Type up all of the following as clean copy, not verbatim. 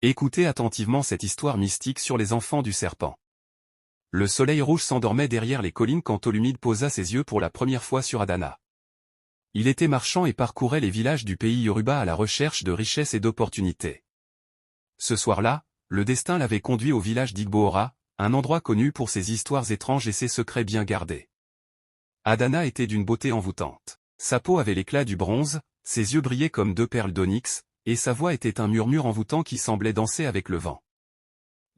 Écoutez attentivement cette histoire mystique sur les enfants du serpent. Le soleil rouge s'endormait derrière les collines quand Olumide posa ses yeux pour la première fois sur Adana. Il était marchand et parcourait les villages du pays Yoruba à la recherche de richesses et d'opportunités. Ce soir-là, le destin l'avait conduit au village d'Igbohora, un endroit connu pour ses histoires étranges et ses secrets bien gardés. Adana était d'une beauté envoûtante. Sa peau avait l'éclat du bronze, ses yeux brillaient comme deux perles d'onyx, et sa voix était un murmure envoûtant qui semblait danser avec le vent.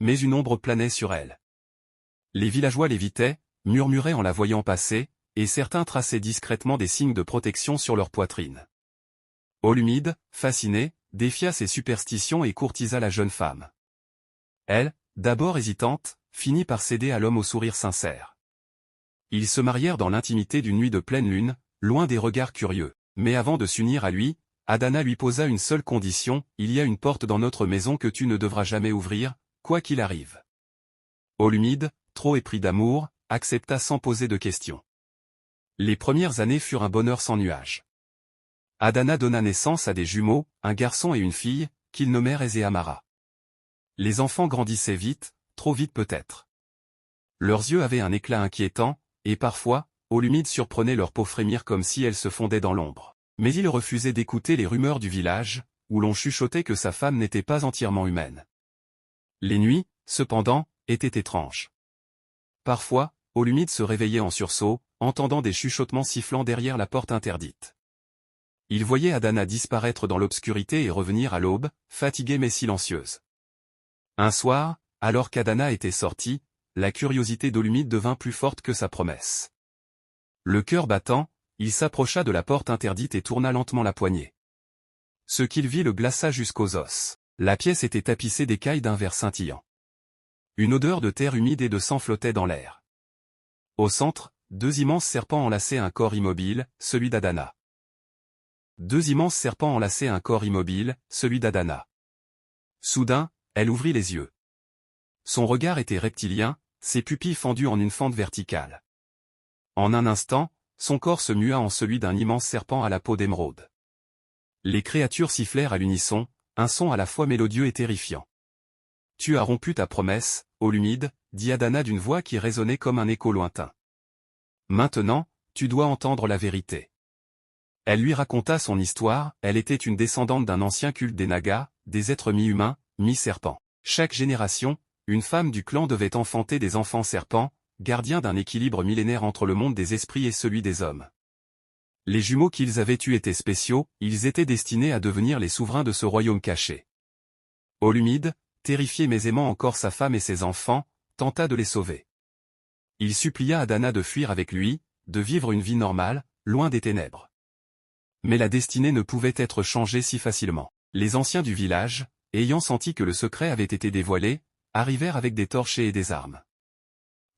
Mais une ombre planait sur elle. Les villageois l'évitaient, murmuraient en la voyant passer, et certains traçaient discrètement des signes de protection sur leur poitrine. Olumide, fasciné, défia ses superstitions et courtisa la jeune femme. Elle, d'abord hésitante, finit par céder à l'homme au sourire sincère. Ils se marièrent dans l'intimité d'une nuit de pleine lune, loin des regards curieux. Mais avant de s'unir à lui, Adana lui posa une seule condition: il y a une porte dans notre maison que tu ne devras jamais ouvrir, quoi qu'il arrive. Olumide, trop épris d'amour, accepta sans poser de questions. Les premières années furent un bonheur sans nuages. Adana donna naissance à des jumeaux, un garçon et une fille, qu'ils nommèrent Eze et Amara. Les enfants grandissaient vite, trop vite peut-être. Leurs yeux avaient un éclat inquiétant, et parfois, Olumide surprenait leur peau frémir comme si elle se fondait dans l'ombre. Mais il refusait d'écouter les rumeurs du village, où l'on chuchotait que sa femme n'était pas entièrement humaine. Les nuits, cependant, étaient étranges. Parfois, Olumide se réveillait en sursaut, entendant des chuchotements sifflant derrière la porte interdite. Il voyait Adana disparaître dans l'obscurité et revenir à l'aube, fatiguée mais silencieuse. Un soir, alors qu'Adana était sortie, la curiosité d'Olumide devint plus forte que sa promesse. Le cœur battant, il s'approcha de la porte interdite et tourna lentement la poignée. Ce qu'il vit le glaça jusqu'aux os. La pièce était tapissée d'écailles d'un vert scintillant. Une odeur de terre humide et de sang flottait dans l'air. Au centre, deux immenses serpents enlaçaient un corps immobile, celui d'Adana. Deux immenses serpents enlaçaient un corps immobile, celui d'Adana. Soudain, elle ouvrit les yeux. Son regard était reptilien, ses pupilles fendues en une fente verticale. En un instant, son corps se mua en celui d'un immense serpent à la peau d'émeraude. Les créatures sifflèrent à l'unisson, un son à la fois mélodieux et terrifiant. « Tu as rompu ta promesse, Olumide » dit Adana d'une voix qui résonnait comme un écho lointain. « Maintenant, tu dois entendre la vérité. » Elle lui raconta son histoire. Elle était une descendante d'un ancien culte des Nagas, des êtres mi-humains, mi-serpents. Chaque génération, une femme du clan devait enfanter des enfants serpents, gardiens d'un équilibre millénaire entre le monde des esprits et celui des hommes. Les jumeaux qu'ils avaient eus étaient spéciaux, ils étaient destinés à devenir les souverains de ce royaume caché. Olumide, terrifié mais aimant encore sa femme et ses enfants, tenta de les sauver. Il supplia Adana de fuir avec lui, de vivre une vie normale, loin des ténèbres. Mais la destinée ne pouvait être changée si facilement. Les anciens du village, ayant senti que le secret avait été dévoilé, arrivèrent avec des torches et des armes.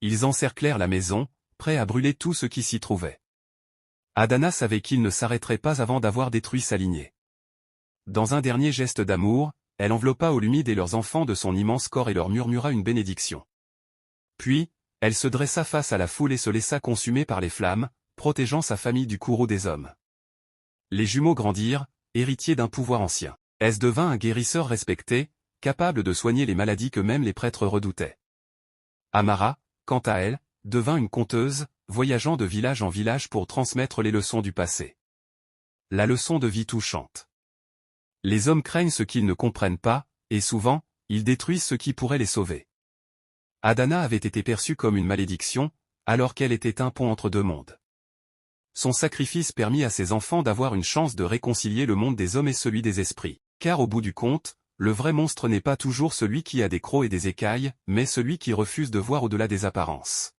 Ils encerclèrent la maison, prêts à brûler tout ce qui s'y trouvait. Adana savait qu'ils ne s'arrêteraient pas avant d'avoir détruit sa lignée. Dans un dernier geste d'amour, elle enveloppa Olumide et leurs enfants de son immense corps et leur murmura une bénédiction. Puis, elle se dressa face à la foule et se laissa consumer par les flammes, protégeant sa famille du courroux des hommes. Les jumeaux grandirent, héritiers d'un pouvoir ancien. Eze devint un guérisseur respecté, capable de soigner les maladies que même les prêtres redoutaient. Amara, quant à elle, devint une conteuse, voyageant de village en village pour transmettre les leçons du passé. La leçon de vie touchante. Les hommes craignent ce qu'ils ne comprennent pas, et souvent, ils détruisent ce qui pourrait les sauver. Adana avait été perçue comme une malédiction, alors qu'elle était un pont entre deux mondes. Son sacrifice permit à ses enfants d'avoir une chance de réconcilier le monde des hommes et celui des esprits. Car au bout du compte, le vrai monstre n'est pas toujours celui qui a des crocs et des écailles, mais celui qui refuse de voir au-delà des apparences.